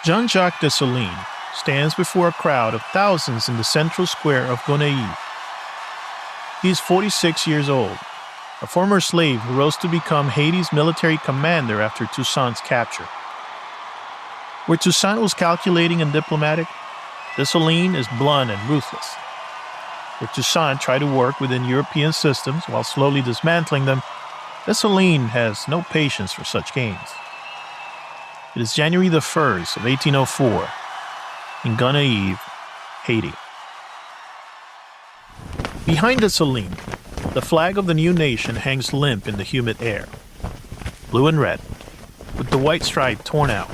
Jean-Jacques Dessalines stands before a crowd of thousands in the central square of Gonaïves. He is 46 years old, a former slave who rose to become Haiti's military commander after Toussaint's capture. Where Toussaint was calculating and diplomatic, Dessalines is blunt and ruthless. Where Toussaint tried to work within European systems while slowly dismantling them, Dessalines has no patience for such games. It is January the 1st of 1804 in Gonaïves, Haiti. Behind Dessalines, the flag of the new nation hangs limp in the humid air, blue and red, with the white stripe torn out.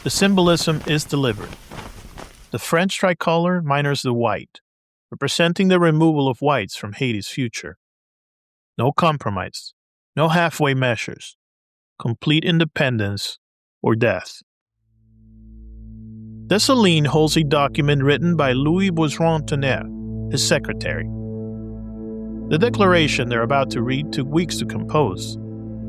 The symbolism is deliberate. The French tricolor minus the white, representing the removal of whites from Haiti's future. No compromise, no halfway measures, complete independence or death. Dessalines holds a document written by Louis Boisron-Tonnerre, his secretary. The declaration they're about to read took weeks to compose.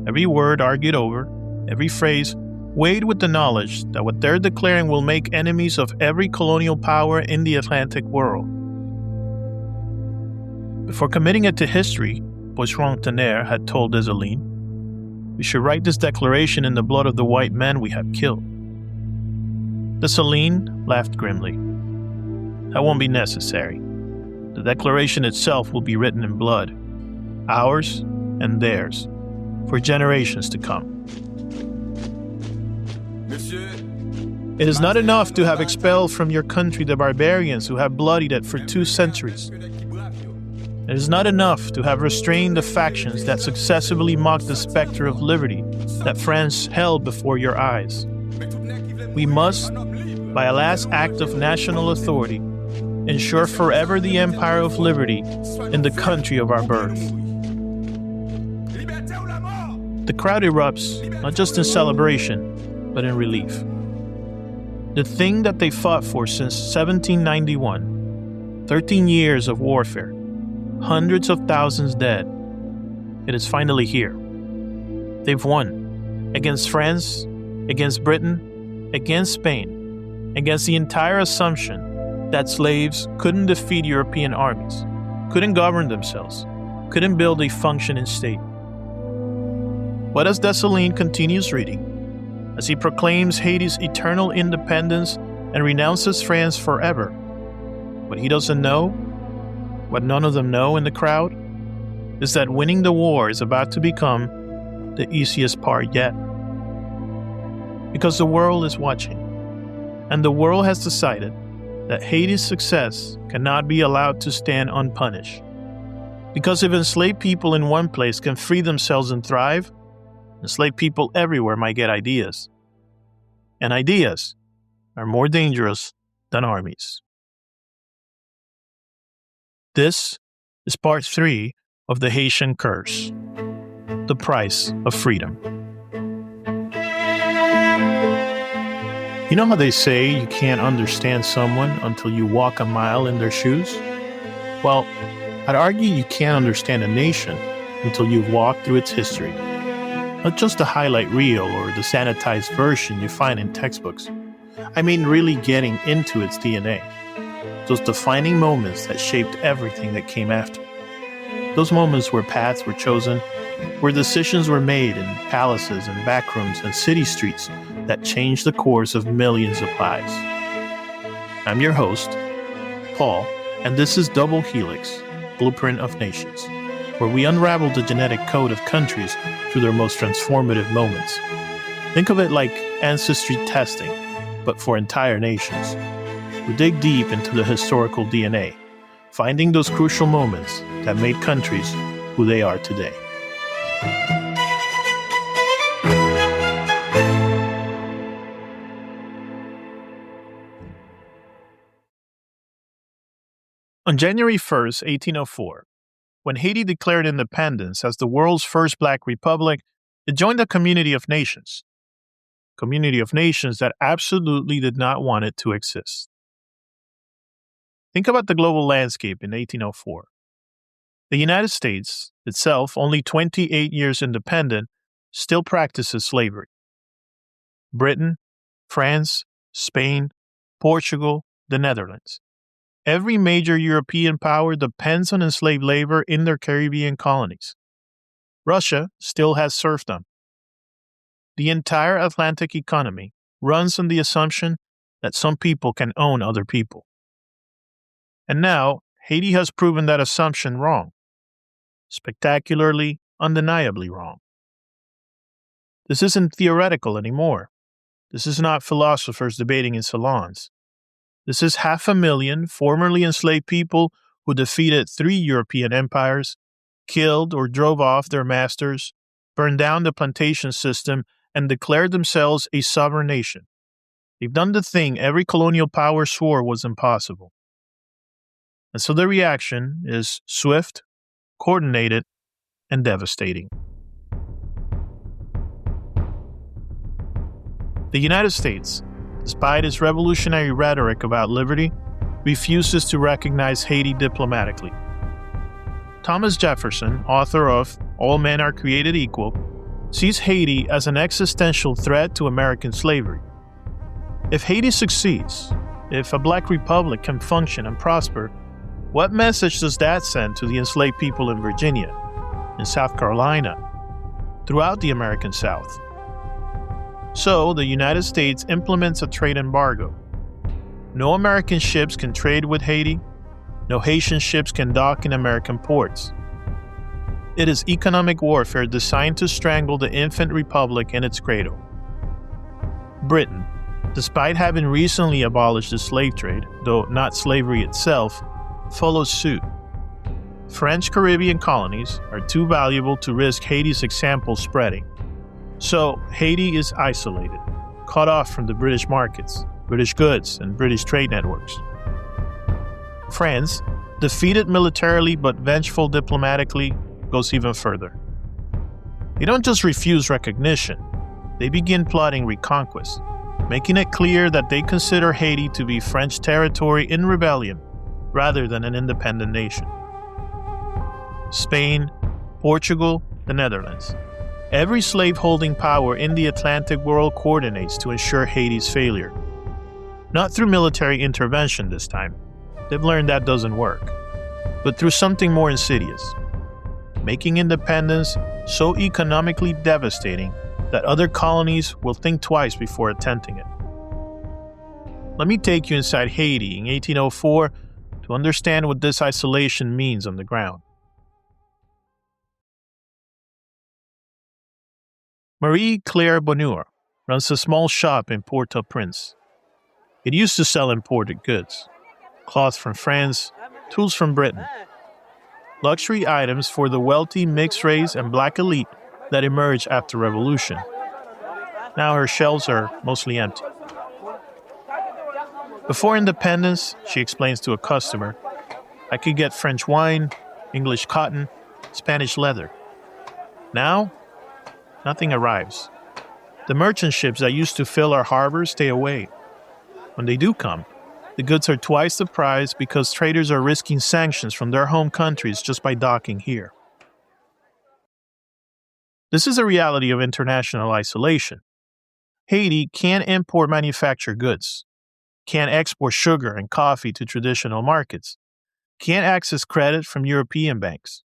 Every word argued over, every phrase weighed with the knowledge that what they're declaring will make enemies of every colonial power in the Atlantic world. Before committing it to history, Boisron-Tonnerre had told Dessalines, "We should write this declaration in the blood of the white men we have killed." Dessalines laughed grimly. "That won't be necessary. The declaration itself will be written in blood, ours and theirs, for generations to come. It is not enough to have expelled from your country the barbarians who have bloodied it for 2 centuries. It is not enough to have restrained the factions that successively mocked the specter of liberty that France held before your eyes. We must, by a last act of national authority, ensure forever the empire of liberty in the country of our birth." The crowd erupts, not just in celebration, but in relief. The thing that they fought for since 1791, 13 years of warfare, hundreds of thousands dead, it is finally here. They've won, against France, against Britain, against Spain, against the entire assumption that slaves couldn't defeat European armies, couldn't govern themselves, couldn't build a functioning state. But as Dessalines continues reading, as he proclaims Haiti's eternal independence and renounces France forever, what he doesn't know, what none of them know in the crowd, is that winning the war is about to become the easiest part yet. Because the world is watching, and the world has decided that Haiti's success cannot be allowed to stand unpunished. Because if enslaved people in one place can free themselves and thrive, enslaved people everywhere might get ideas. And ideas are more dangerous than armies. This is part 3 of the Haitian curse, the price of freedom. You know how they say you can't understand someone until you walk a mile in their shoes? Well, I'd argue you can't understand a nation until you've walked through its history. Not just the highlight reel or the sanitized version you find in textbooks. I mean really getting into its DNA. Those defining moments that shaped everything that came after. Those moments where paths were chosen, where decisions were made in palaces and backrooms and city streets that changed the course of millions of lives. I'm your host, Paul, and this is Double Helix, Blueprint of Nations, where we unravel the genetic code of countries through their most transformative moments. Think of it like ancestry testing, but for entire nations. We dig deep into the historical DNA, finding those crucial moments that made countries who they are today. On January 1st, 1804, when Haiti declared independence as the world's first Black republic, it joined a community of nations. A community of nations that absolutely did not want it to exist. Think about the global landscape in 1804. The United States, itself only 28 years independent, still practices slavery. Britain, France, Spain, Portugal, the Netherlands. Every major European power depends on enslaved labor in their Caribbean colonies. Russia still has serfdom. The entire Atlantic economy runs on the assumption that some people can own other people. And now, Haiti has proven that assumption wrong. Spectacularly, undeniably wrong. This isn't theoretical anymore. This is not philosophers debating in salons. This is 500,000 formerly enslaved people who defeated 3 European empires, killed or drove off their masters, burned down the plantation system, and declared themselves a sovereign nation. They've done the thing every colonial power swore was impossible. And so the reaction is swift, coordinated, and devastating. The United States, despite its revolutionary rhetoric about liberty, refuses to recognize Haiti diplomatically. Thomas Jefferson, author of All Men Are Created Equal, sees Haiti as an existential threat to American slavery. If Haiti succeeds, if a black republic can function and prosper, what message does that send to the enslaved people in Virginia, in South Carolina, throughout the American South? So, the United States implements a trade embargo. No American ships can trade with Haiti. No Haitian ships can dock in American ports. It is economic warfare designed to strangle the infant republic in its cradle. Britain, despite having recently abolished the slave trade, though not slavery itself, follows suit. French Caribbean colonies are too valuable to risk Haiti's example spreading. So, Haiti is isolated, cut off from the British markets, British goods, and British trade networks. France, defeated militarily but vengeful diplomatically, goes even further. They don't just refuse recognition, they begin plotting reconquest, making it clear that they consider Haiti to be French territory in rebellion rather than an independent nation. Spain, Portugal, the Netherlands. Every slave-holding power in the Atlantic world coordinates to ensure Haiti's failure. Not through military intervention this time. They've learned that doesn't work. But through something more insidious. Making independence so economically devastating that other colonies will think twice before attempting it. Let me take you inside Haiti in 1804 to understand what this isolation means on the ground. Marie-Claire Bonheur runs a small shop in Port-au-Prince. It used to sell imported goods, cloth from France, tools from Britain, luxury items for the wealthy mixed race and black elite that emerged after revolution. Now her shelves are mostly empty. Before independence, she explains to a customer, I could get French wine, English cotton, Spanish leather. Now, nothing arrives. The merchant ships that used to fill our harbors stay away. When they do come, the goods are twice the price because traders are risking sanctions from their home countries just by docking here. This is a reality of international isolation. Haiti can't import manufactured goods, can't export sugar and coffee to traditional markets, can't access credit from European banks,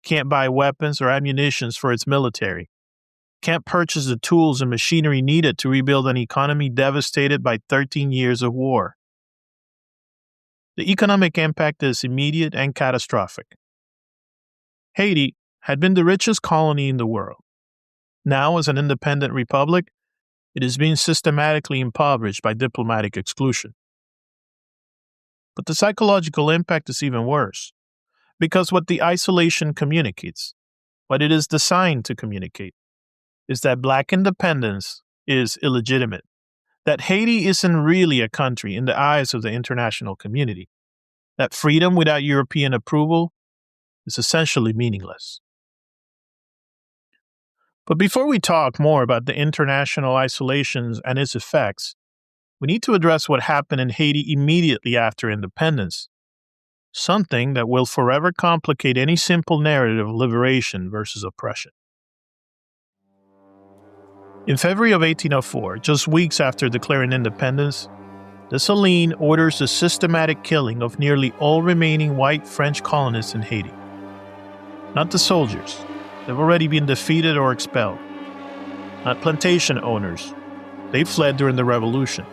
can't buy weapons or ammunition for its military, can't purchase the tools and machinery needed to rebuild an economy devastated by 13 years of war. The economic impact is immediate and catastrophic. Haiti had been the richest colony in the world. Now, as an independent republic, it is being systematically impoverished by diplomatic exclusion. But the psychological impact is even worse, because what the isolation communicates, what it is designed to communicate, is that black independence is illegitimate, that Haiti isn't really a country in the eyes of the international community, that freedom without European approval is essentially meaningless. But before we talk more about the international isolations and its effects, we need to address what happened in Haiti immediately after independence, something that will forever complicate any simple narrative of liberation versus oppression. In February of 1804, just weeks after declaring independence, Dessalines orders the systematic killing of nearly all remaining white French colonists in Haiti. Not the soldiers, they've already been defeated or expelled. Not plantation owners, they fled during the revolution.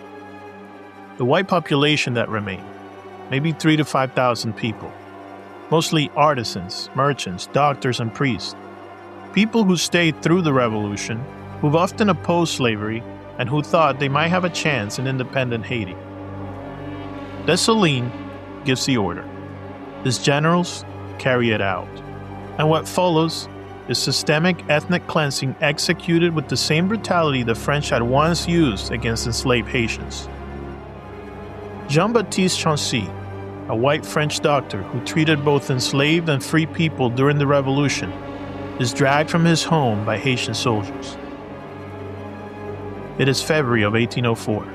The white population that remained, maybe 3,000 to 5,000 people, mostly artisans, merchants, doctors, and priests. People who stayed through the revolution, who've often opposed slavery, and who thought they might have a chance in independent Haiti. Dessalines gives the order. His generals carry it out. And what follows is systemic ethnic cleansing executed with the same brutality the French had once used against enslaved Haitians. Jean-Baptiste Chancy, a white French doctor who treated both enslaved and free people during the Revolution, is dragged from his home by Haitian soldiers. It is February of 1804.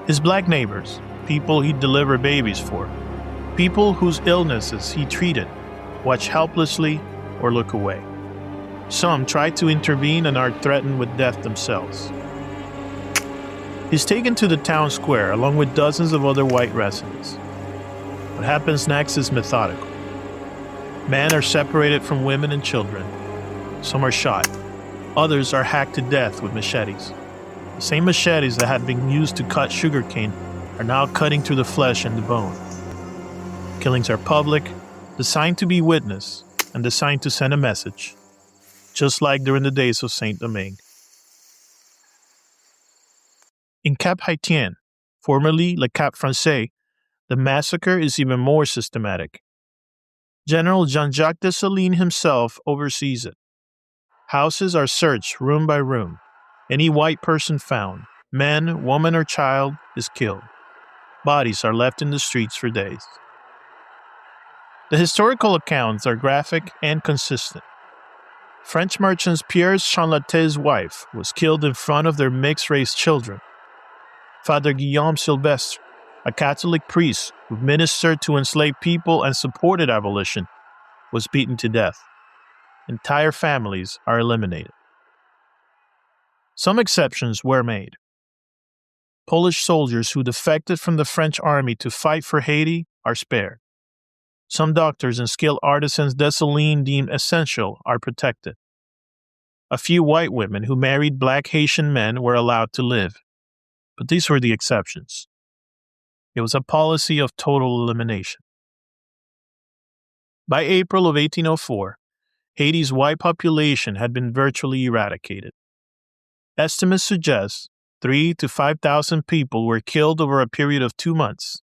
His black neighbors, people he'd deliver babies for, people whose illnesses he treated, watch helplessly or look away. Some try to intervene and are threatened with death themselves. He's taken to the town square along with dozens of other white residents. What happens next is methodical. Men are separated from women and children. Some are shot. Others are hacked to death with machetes. The same machetes that had been used to cut sugarcane are now cutting through the flesh and the bone. Killings are public, designed to be witnessed, and designed to send a message, just like during the days of Saint-Domingue. In Cap Haitien, formerly Le Cap Français, the massacre is even more systematic. General Jean-Jacques Dessalines himself oversees it. Houses are searched room by room. Any white person found, man, woman, or child, is killed. Bodies are left in the streets for days. The historical accounts are graphic and consistent. French merchant Pierre Chanlate's wife was killed in front of their mixed-race children. Father Guillaume Sylvestre, a Catholic priest who ministered to enslaved people and supported abolition, was beaten to death. Entire families are eliminated. Some exceptions were made. Polish soldiers who defected from the French army to fight for Haiti are spared. Some doctors and skilled artisans Dessalines deemed essential are protected. A few white women who married black Haitian men were allowed to live. But these were the exceptions. It was a policy of total elimination. By April of 1804, Haiti's white population had been virtually eradicated. Estimates suggest 3,000 to 5,000 people were killed over a period of 2 months.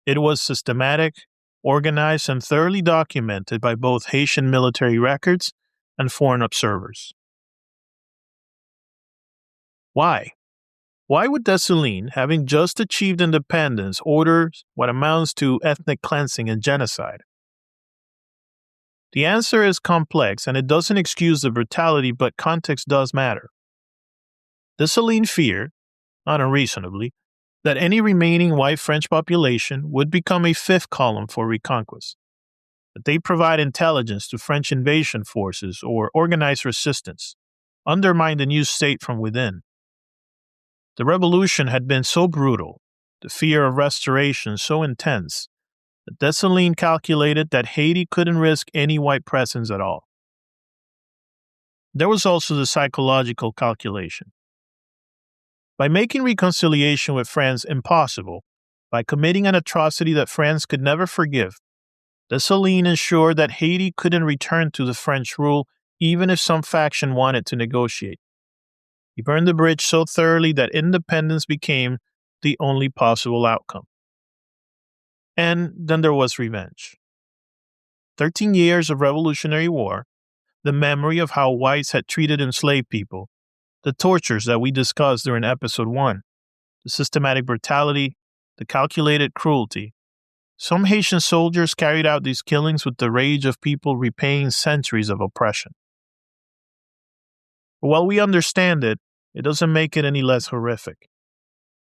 It was systematic, organized, and thoroughly documented by both Haitian military records and foreign observers. Why? Why would Dessalines, having just achieved independence, order what amounts to ethnic cleansing and genocide? The answer is complex, and it doesn't excuse the brutality, but context does matter. Dessalines feared, not unreasonably, that any remaining white French population would become a fifth column for reconquest, that they provide intelligence to French invasion forces or organize resistance, undermine the new state from within. The revolution had been so brutal, the fear of restoration so intense, that Dessalines calculated that Haiti couldn't risk any white presence at all. There was also the psychological calculation. By making reconciliation with France impossible, by committing an atrocity that France could never forgive, Dessalines ensured that Haiti couldn't return to the French rule even if some faction wanted to negotiate. He burned the bridge so thoroughly that independence became the only possible outcome. And then there was revenge. 13 years of Revolutionary War, the memory of how whites had treated enslaved people, the tortures that we discussed during episode 1, the systematic brutality, the calculated cruelty. Some Haitian soldiers carried out these killings with the rage of people repaying centuries of oppression. But while we understand it, it doesn't make it any less horrific.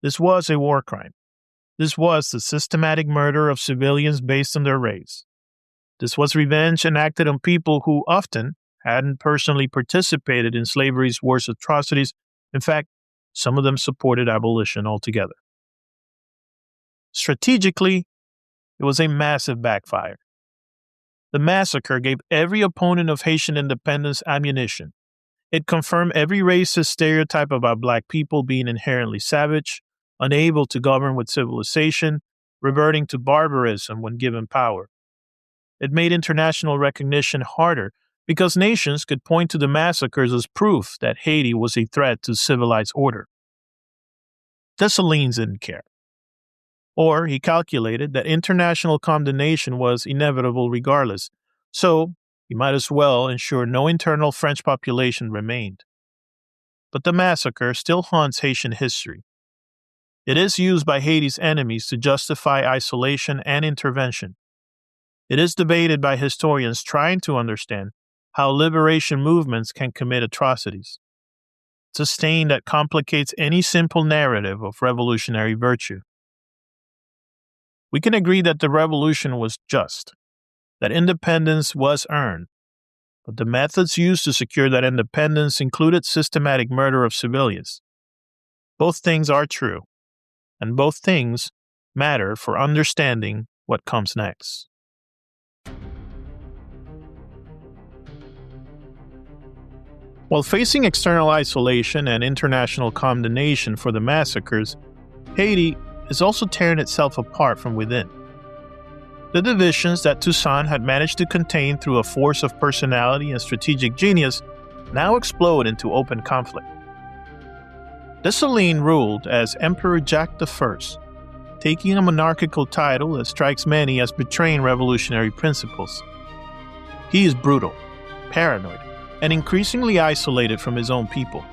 This was a war crime. This was the systematic murder of civilians based on their race. This was revenge enacted on people who often hadn't personally participated in slavery's worst atrocities. In fact, some of them supported abolition altogether. Strategically, it was a massive backfire. The massacre gave every opponent of Haitian independence ammunition. It confirmed every racist stereotype about Black people being inherently savage, unable to govern with civilization, reverting to barbarism when given power. It made international recognition harder because nations could point to the massacres as proof that Haiti was a threat to civilized order. Dessalines didn't care. Or he calculated that international condemnation was inevitable regardless, so he might as well ensure no internal French population remained. But the massacre still haunts Haitian history. It is used by Haiti's enemies to justify isolation and intervention. It is debated by historians trying to understand how liberation movements can commit atrocities. It's a stain that complicates any simple narrative of revolutionary virtue. We can agree that the revolution was just, that independence was earned, but the methods used to secure that independence included systematic murder of civilians. Both things are true, and both things matter for understanding what comes next. While facing external isolation and international condemnation for the massacres, Haiti is also tearing itself apart from within. The divisions that Toussaint had managed to contain through a force of personality and strategic genius now explode into open conflict. Dessalines ruled as Emperor Jacques I, taking a monarchical title that strikes many as betraying revolutionary principles. He is brutal, paranoid, and increasingly isolated from his own people.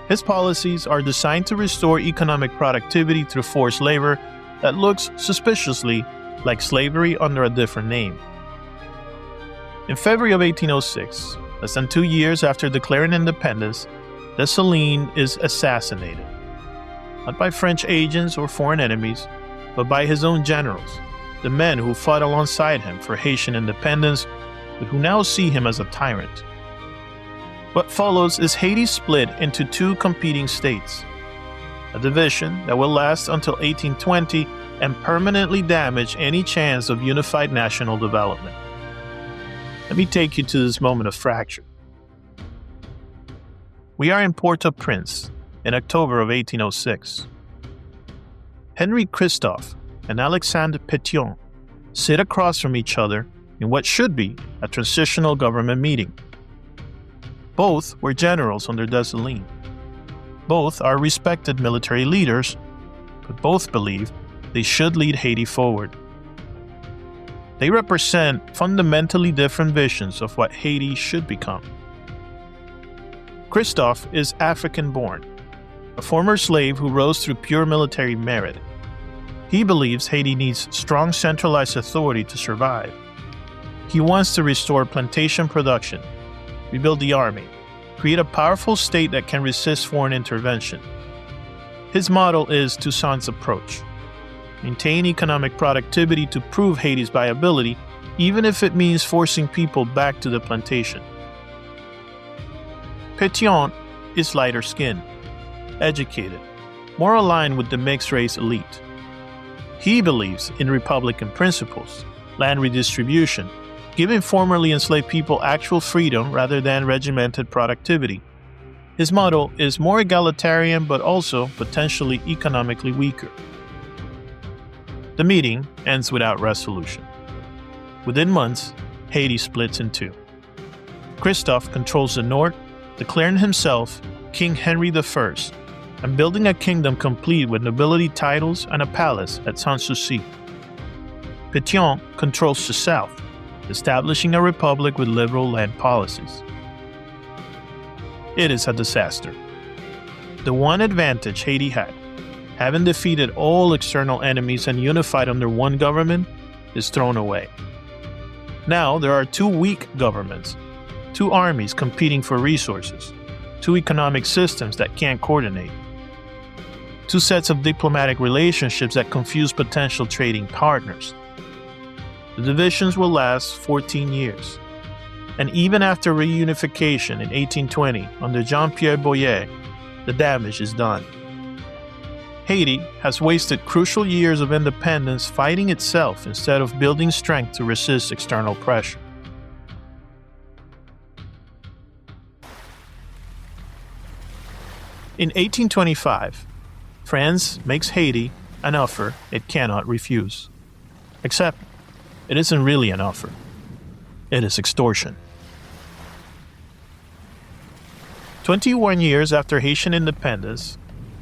His policies are designed to restore economic productivity through forced labor that looks suspiciously like slavery under a different name. In February of 1806, less than 2 years after declaring independence, Dessalines is assassinated. Not by French agents or foreign enemies, but by his own generals, the men who fought alongside him for Haitian independence, but who now see him as a tyrant. What follows is Haiti's split into two competing states, a division that will last until 1820 and permanently damage any chance of unified national development. Let me take you to this moment of fracture. We are in Port-au-Prince in October of 1806. Henry Christophe and Alexandre Pétion sit across from each other in what should be a transitional government meeting. Both were generals under Dessalines. Both are respected military leaders, but both believe they should lead Haiti forward. They represent fundamentally different visions of what Haiti should become. Christophe is African-born, a former slave who rose through pure military merit. He believes Haiti needs strong centralized authority to survive. He wants to restore plantation production, rebuild the army, create a powerful state that can resist foreign intervention. His model is Toussaint's approach: maintain economic productivity to prove Haiti's viability, even if it means forcing people back to the plantation. Pétion is lighter skinned, educated, more aligned with the mixed-race elite. He believes in Republican principles, land redistribution, giving formerly enslaved people actual freedom rather than regimented productivity. His model is more egalitarian but also potentially economically weaker. The meeting ends without resolution. Within months, Haiti splits in two. Christophe controls the north, declaring himself King Henry I and building a kingdom complete with nobility titles and a palace at Sans-Souci. Pétion controls the south, establishing a republic with liberal land policies. It is a disaster. The one advantage Haiti had, having defeated all external enemies and unified under one government, is thrown away. Now there are two weak governments, two armies competing for resources, two economic systems that can't coordinate, two sets of diplomatic relationships that confuse potential trading partners. The divisions will last 14 years, And even after reunification in 1820 under Jean-Pierre Boyer, the damage is done. Haiti has wasted crucial years of independence fighting itself instead of building strength to resist external pressure. In 1825, France makes Haiti an offer it cannot refuse. Except, it isn't really an offer. It is extortion. 21 years after Haitian independence,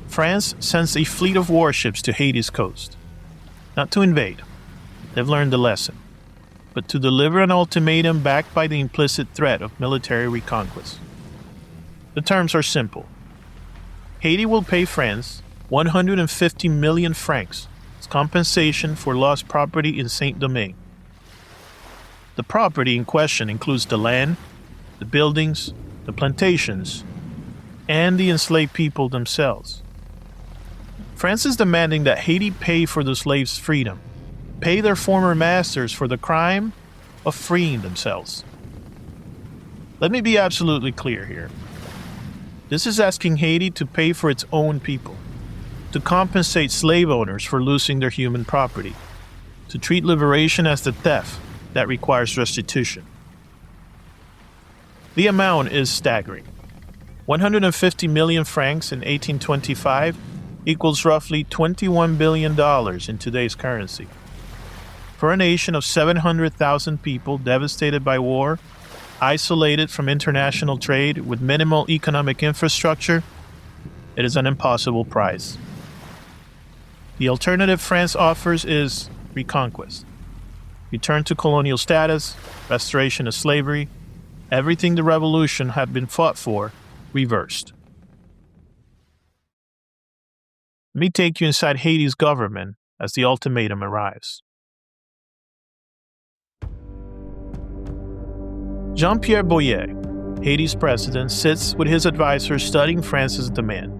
France sends a fleet of warships to Haiti's coast. Not to invade, they've learned the lesson, but to deliver an ultimatum backed by the implicit threat of military reconquest. The terms are simple. Haiti will pay France 150 million francs as compensation for lost property in Saint-Domingue. The property in question includes the land, the buildings, the plantations, and the enslaved people themselves. France is demanding that Haiti pay for the slaves' freedom, pay their former masters for the crime of freeing themselves. Let me be absolutely clear here. This is asking Haiti to pay for its own people, to compensate slave owners for losing their human property, to treat liberation as the theft that requires restitution. The amount is staggering. 150 million francs in 1825 equals roughly $21 billion in today's currency. For a nation of 700,000 people devastated by war, isolated from international trade with minimal economic infrastructure, it is an impossible price. The alternative France offers is reconquest. Return to colonial status, restoration of slavery, everything the revolution had been fought for, reversed. Let me take you inside Haiti's government as the ultimatum arrives. Jean-Pierre Boyer, Haiti's president, sits with his advisors studying France's demand.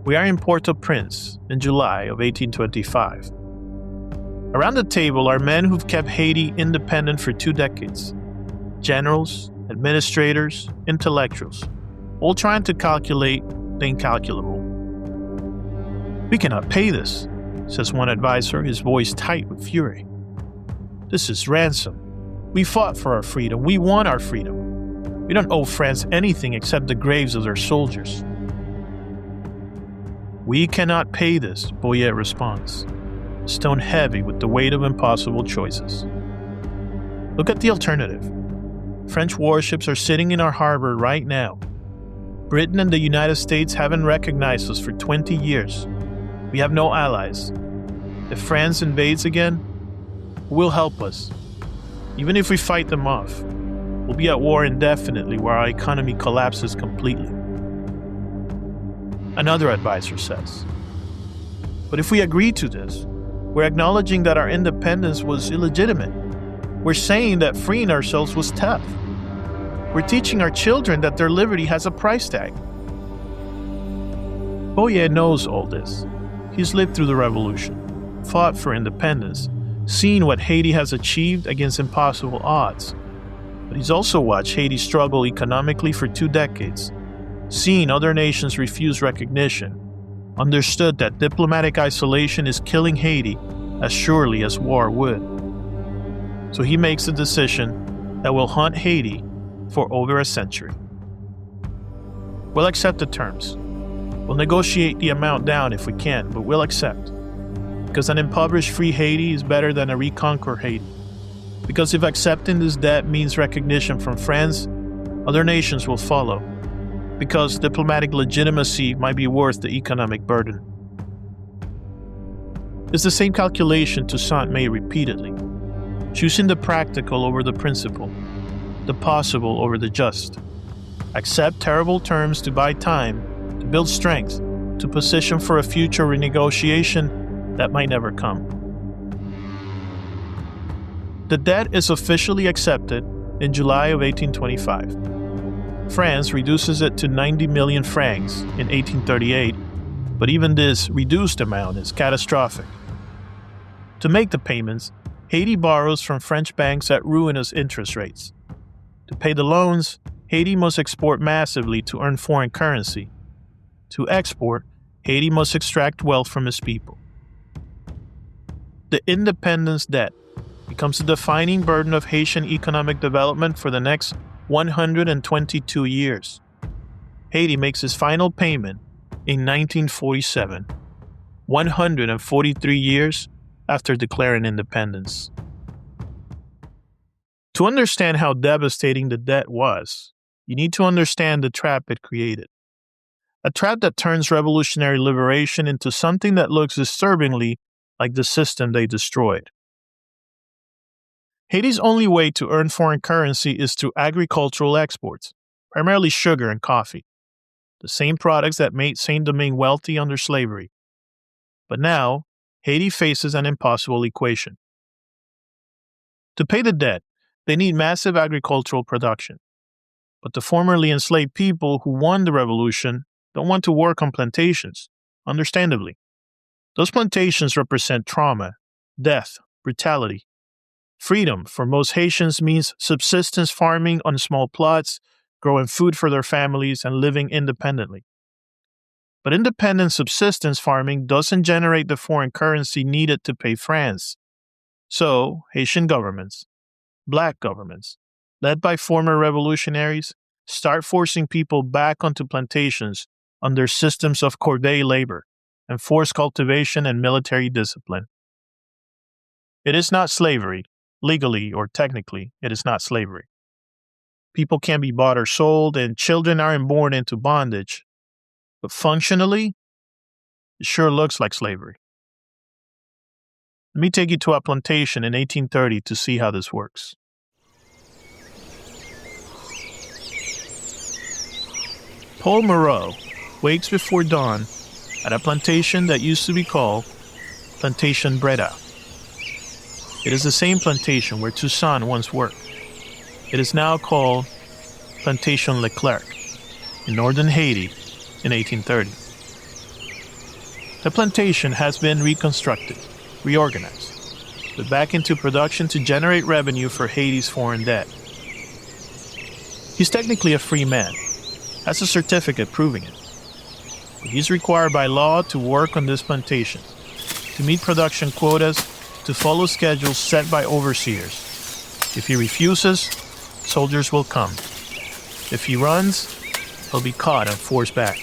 We are in Port-au-Prince in July of 1825. Around the table are men who've kept Haiti independent for 2 decades. Generals, administrators, intellectuals, all trying to calculate the incalculable. We cannot pay this, says one advisor, his voice tight with fury. This is ransom. We fought for our freedom. We won our freedom. We don't owe France anything except the graves of their soldiers. We cannot pay this, Boyer responds, stone heavy with the weight of impossible choices. Look at the alternative. French warships are sitting in our harbor right now. Britain and the United States haven't recognized us for 20 years. We have no allies. If France invades again, who will help us? Even if we fight them off, we'll be at war indefinitely where our economy collapses completely. Another advisor says, but if we agree to this, we're acknowledging that our independence was illegitimate. We're saying that freeing ourselves was tough. We're teaching our children that their liberty has a price tag. Boyer knows all this. He's lived through the revolution, fought for independence, seen what Haiti has achieved against impossible odds. But he's also watched Haiti struggle economically for 2 decades, seen other nations refuse recognition, understood that diplomatic isolation is killing Haiti as surely as war would. So he makes a decision that will haunt Haiti for over a century. We'll accept the terms. We'll negotiate the amount down if we can, but we'll accept. Because an impoverished free Haiti is better than a reconquered Haiti. Because if accepting this debt means recognition from France, other nations will follow. Because diplomatic legitimacy might be worth the economic burden. It's the same calculation Toussaint made repeatedly, choosing the practical over the principle, the possible over the just. Accept terrible terms to buy time, to build strength, to position for a future renegotiation that might never come. The debt is officially accepted in July of 1825. France reduces it to 90 million francs in 1838, but even this reduced amount is catastrophic. To make the payments, Haiti borrows from French banks at ruinous interest rates. To pay the loans, Haiti must export massively to earn foreign currency. To export, Haiti must extract wealth from its people. The independence debt becomes the defining burden of Haitian economic development for the next 122 years. Haiti makes its final payment in 1947, 143 years after declaring independence. To understand how devastating the debt was, you need to understand the trap it created. A trap that turns revolutionary liberation into something that looks disturbingly like the system they destroyed. Haiti's only way to earn foreign currency is through agricultural exports, primarily sugar and coffee, the same products that made Saint-Domingue wealthy under slavery. But now, Haiti faces an impossible equation. To pay the debt, they need massive agricultural production. But the formerly enslaved people who won the revolution don't want to work on plantations, understandably. Those plantations represent trauma, death, brutality. Freedom for most Haitians means subsistence farming on small plots, growing food for their families, and living independently. But independent subsistence farming doesn't generate the foreign currency needed to pay France. So, Haitian governments, black governments, led by former revolutionaries, start forcing people back onto plantations under systems of corvée labor and forced cultivation and military discipline. It is not slavery. Legally or technically, it is not slavery. People can be bought or sold, and children aren't born into bondage. But functionally, it sure looks like slavery. Let me take you to a plantation in 1830 to see how this works. Paul Moreau wakes before dawn at a plantation that used to be called Plantation Breda. It is the same plantation where Toussaint once worked. It is now called Plantation Leclerc in northern Haiti in 1830. The plantation has been reconstructed, reorganized, put back into production to generate revenue for Haiti's foreign debt. He's technically a free man, has a certificate proving it. But he's required by law to work on this plantation, to meet production quotas, to follow schedules set by overseers. If he refuses, soldiers will come. If he runs, he'll be caught and forced back.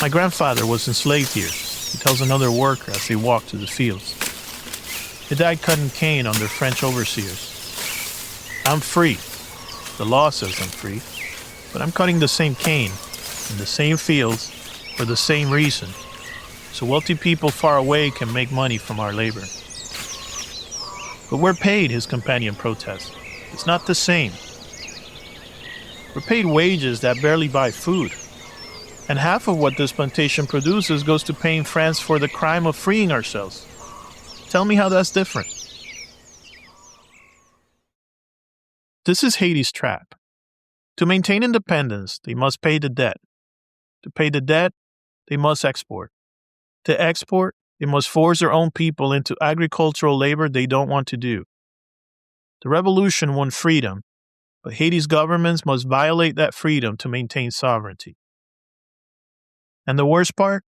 My grandfather was enslaved here, he tells another worker as they walk to the fields. He died cutting cane under French overseers. I'm free. The law says I'm free, but I'm cutting the same cane in the same fields for the same reason, so wealthy people far away can make money from our labor. But we're paid, his companion protests. It's not the same. We're paid wages that barely buy food, and half of what this plantation produces goes to paying France for the crime of freeing ourselves. Tell me how that's different. This is Haiti's trap. To maintain independence, they must pay the debt. To pay the debt, they must export. To export, they must force their own people into agricultural labor they don't want to do. The revolution won freedom, but Haiti's governments must violate that freedom to maintain sovereignty. And the worst part?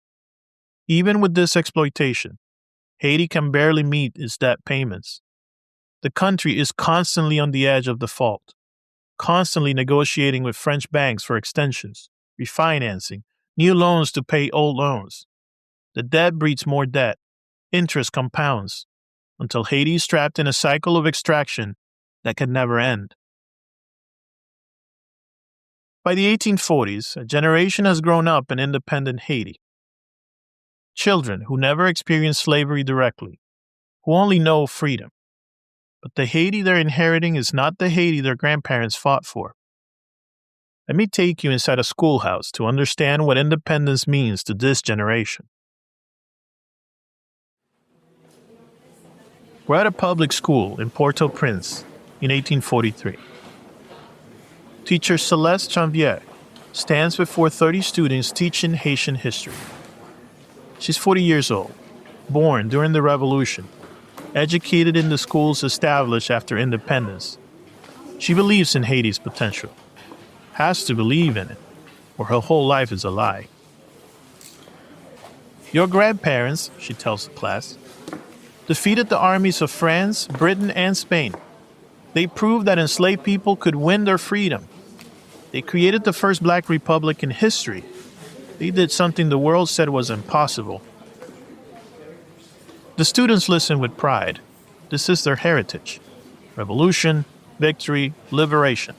Even with this exploitation, Haiti can barely meet its debt payments. The country is constantly on the edge of default, constantly negotiating with French banks for extensions, refinancing, new loans to pay old loans. The debt breeds more debt. Interest compounds until Haiti is trapped in a cycle of extraction that can never end. By the 1840s, a generation has grown up in independent Haiti. Children who never experienced slavery directly, who only know freedom. But the Haiti they're inheriting is not the Haiti their grandparents fought for. Let me take you inside a schoolhouse to understand what independence means to this generation. We're at a public school in Port-au-Prince in 1843. Teacher Celeste Janvier stands before 30 students teaching Haitian history. She's 40 years old, born during the Revolution, educated in the schools established after independence. She believes in Haiti's potential, has to believe in it, or her whole life is a lie. Your grandparents, she tells the class, defeated the armies of France, Britain, and Spain. They proved that enslaved people could win their freedom. They created the first black republic in history. They did something the world said was impossible. The students listen with pride. This is their heritage. Revolution, victory, liberation.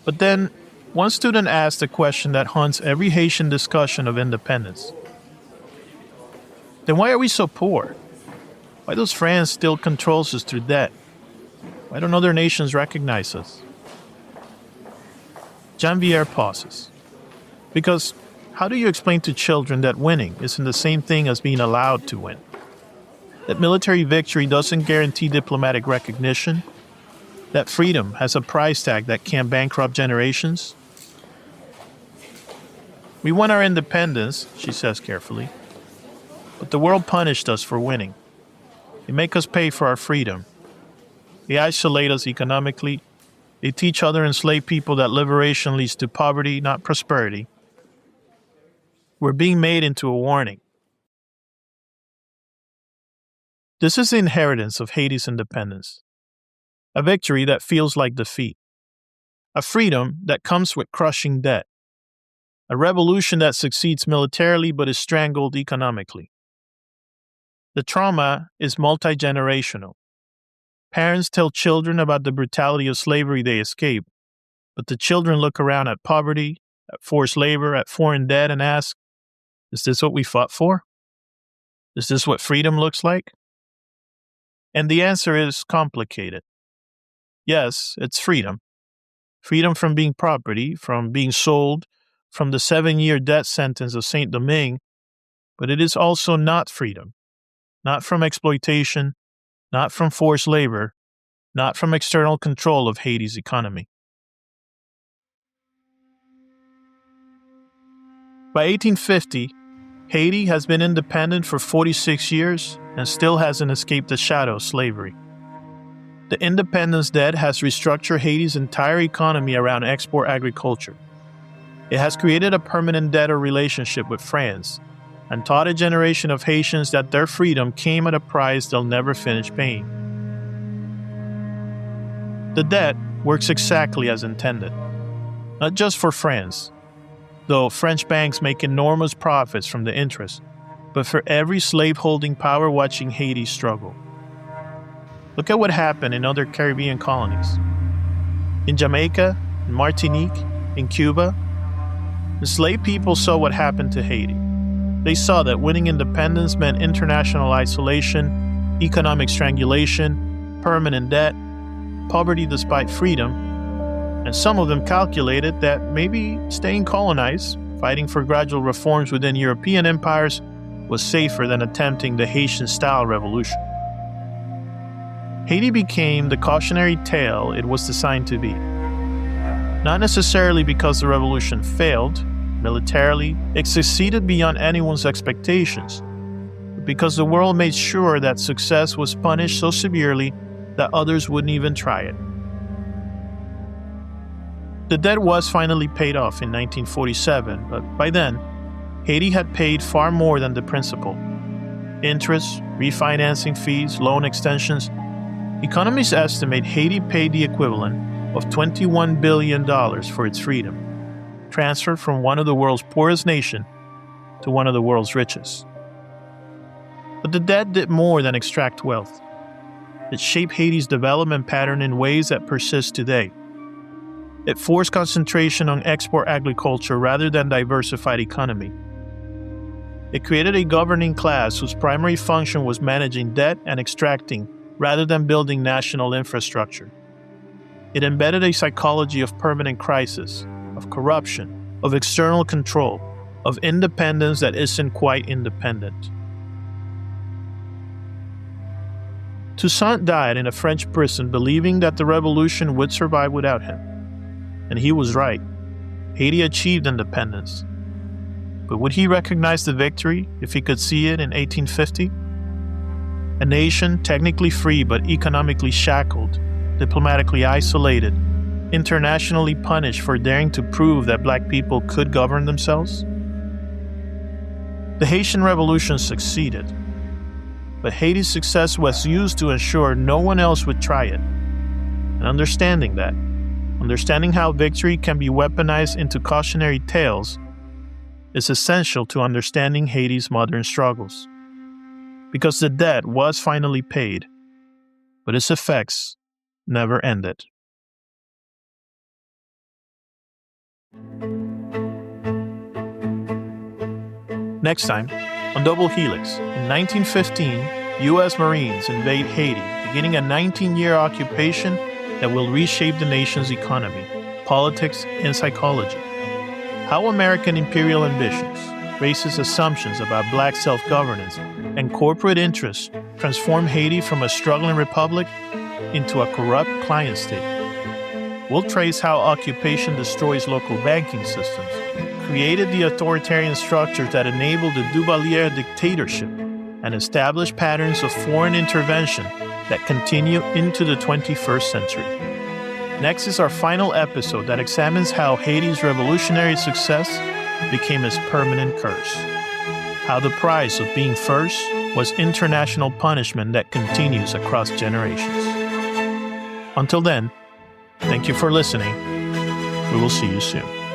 But then, one student asked a question that haunts every Haitian discussion of independence. Then why are we so poor? Why does France still control us through debt? Why don't other nations recognize us? Janvier pauses. Because how do you explain to children that winning isn't the same thing as being allowed to win? That military victory doesn't guarantee diplomatic recognition? That freedom has a price tag that can bankrupt generations? We won our independence, she says carefully, but the world punished us for winning. They make us pay for our freedom. They isolate us economically. They teach other enslaved people that liberation leads to poverty, not prosperity. We're being made into a warning. This is the inheritance of Haiti's independence. A victory that feels like defeat. A freedom that comes with crushing debt. A revolution that succeeds militarily but is strangled economically. The trauma is multi-generational. Parents tell children about the brutality of slavery they escaped, but the children look around at poverty, at forced labor, at foreign debt and ask, is this what we fought for? Is this what freedom looks like? And the answer is complicated. Yes, it's freedom. Freedom from being property, from being sold, from the 7-year death sentence of Saint-Domingue, but it is also not freedom. Not from exploitation, not from forced labor, not from external control of Haiti's economy. By 1850, Haiti has been independent for 46 years and still hasn't escaped the shadow of slavery. The independence debt has restructured Haiti's entire economy around export agriculture. It has created a permanent debtor relationship with France and taught a generation of Haitians that their freedom came at a price they'll never finish paying. The debt works exactly as intended. Not just for France, though French banks make enormous profits from the interest, but for every slave-holding power watching Haiti struggle. Look at what happened in other Caribbean colonies. In Jamaica, in Martinique, in Cuba, enslaved people saw what happened to Haiti. They saw that winning independence meant international isolation, economic strangulation, permanent debt, poverty despite freedom, and some of them calculated that maybe staying colonized, fighting for gradual reforms within European empires, was safer than attempting the Haitian-style revolution. Haiti became the cautionary tale it was designed to be. Not necessarily because the revolution failed. Militarily, it succeeded beyond anyone's expectations, but because the world made sure that success was punished so severely that others wouldn't even try it. The debt was finally paid off in 1947, but by then, Haiti had paid far more than the principal. Interest, refinancing fees, loan extensions. Economists estimate Haiti paid the equivalent of $21 billion for its freedom, transferred from one of the world's poorest nations to one of the world's richest. But the debt did more than extract wealth. It shaped Haiti's development pattern in ways that persist today. It forced concentration on export agriculture rather than diversified economy. It created a governing class whose primary function was managing debt and extracting rather than building national infrastructure. It embedded a psychology of permanent crisis, of corruption, of external control, of independence that isn't quite independent. Toussaint died in a French prison believing that the revolution would survive without him. And he was right. Haiti achieved independence. But would he recognize the victory if he could see it in 1850? A nation technically free but economically shackled, diplomatically isolated, internationally punished for daring to prove that black people could govern themselves? The Haitian Revolution succeeded, but Haiti's success was used to ensure no one else would try it. And understanding how victory can be weaponized into cautionary tales, is essential to understanding Haiti's modern struggles. Because the debt was finally paid, but its effects never ended. Next time, on Double Helix, in 1915, U.S. Marines invade Haiti, beginning a 19-year occupation that will reshape the nation's economy, politics, and psychology. How American imperial ambitions, racist assumptions about black self-governance, and corporate interests transform Haiti from a struggling republic into a corrupt client state. We'll trace how occupation destroys local banking systems, created the authoritarian structures that enabled the Duvalier dictatorship, and established patterns of foreign intervention that continue into the 21st century. Next is our final episode that examines how Haiti's revolutionary success became its permanent curse. How the price of being first was international punishment that continues across generations. Until then, thank you for listening. We will see you soon.